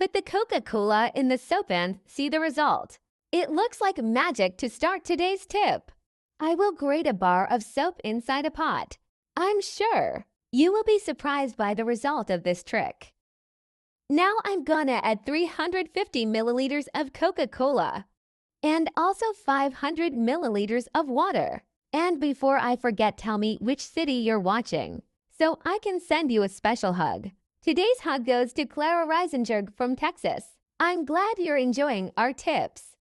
Put the Coca Cola in the soap and see the result. It looks like magic to start today's tip. I will grate a bar of soap inside a pot. I'm sure you will be surprised by the result of this trick. Now I'm gonna add 350 milliliters of Coca Cola and also 500 milliliters of water. And before I forget, tell me which city you're watching so I can send you a special hug. Today's hug goes to Clara Reisenberg from Texas. I'm glad you're enjoying our tips.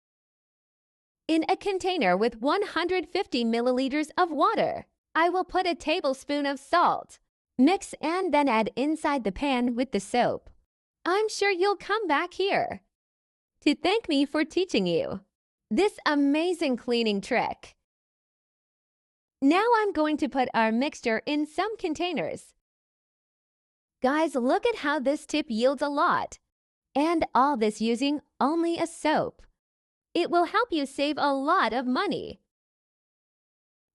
In a container with 150 milliliters of water, I will put a tablespoon of salt. Mix and then add inside the pan with the soap. I'm sure you'll come back here to thank me for teaching you this amazing cleaning trick. Now I'm going to put our mixture in some containers. Guys, look at how this tip yields a lot. And all this using only a soap. It will help you save a lot of money.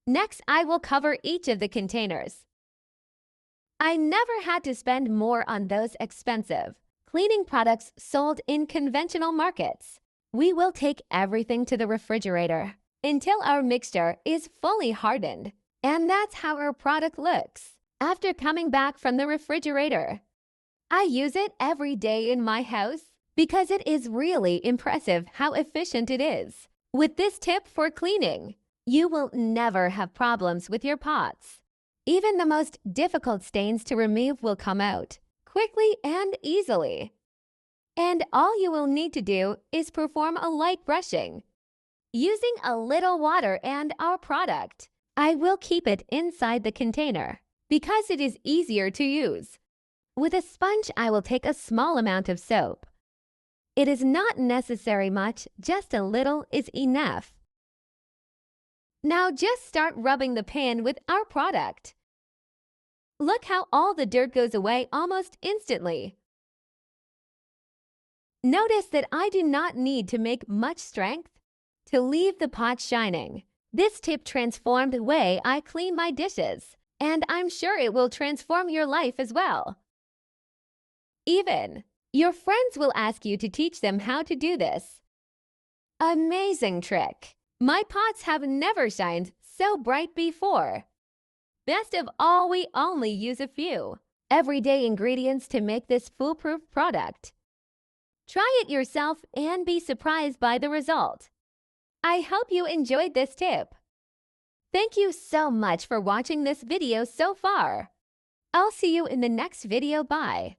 Next, I will cover each of the containers. I never had to spend more on those expensive cleaning products sold in conventional markets. We will take everything to the refrigerator until our mixture is fully hardened. And that's how our product looks after coming back from the refrigerator. I use it every day in my house because it is really impressive how efficient it is. With this tip for cleaning, you will never have problems with your pots. Even the most difficult stains to remove will come out quickly and easily. And all you will need to do is perform a light brushing. Using a little water and our product, I will keep it inside the container because it is easier to use. With a sponge, I will take a small amount of soap. It is not necessary much, just a little is enough. Now just start rubbing the pan with our product. Look how all the dirt goes away almost instantly. Notice that I do not need to make much strength to leave the pot shining. This tip transformed the way I clean my dishes, and I'm sure it will transform your life as well. Even your friends will ask you to teach them how to do this. Amazing trick! My pots have never shined so bright before. Best of all, we only use a few everyday ingredients to make this foolproof product. Try it yourself and be surprised by the result. I hope you enjoyed this tip. Thank you so much for watching this video so far. I'll see you in the next video. Bye.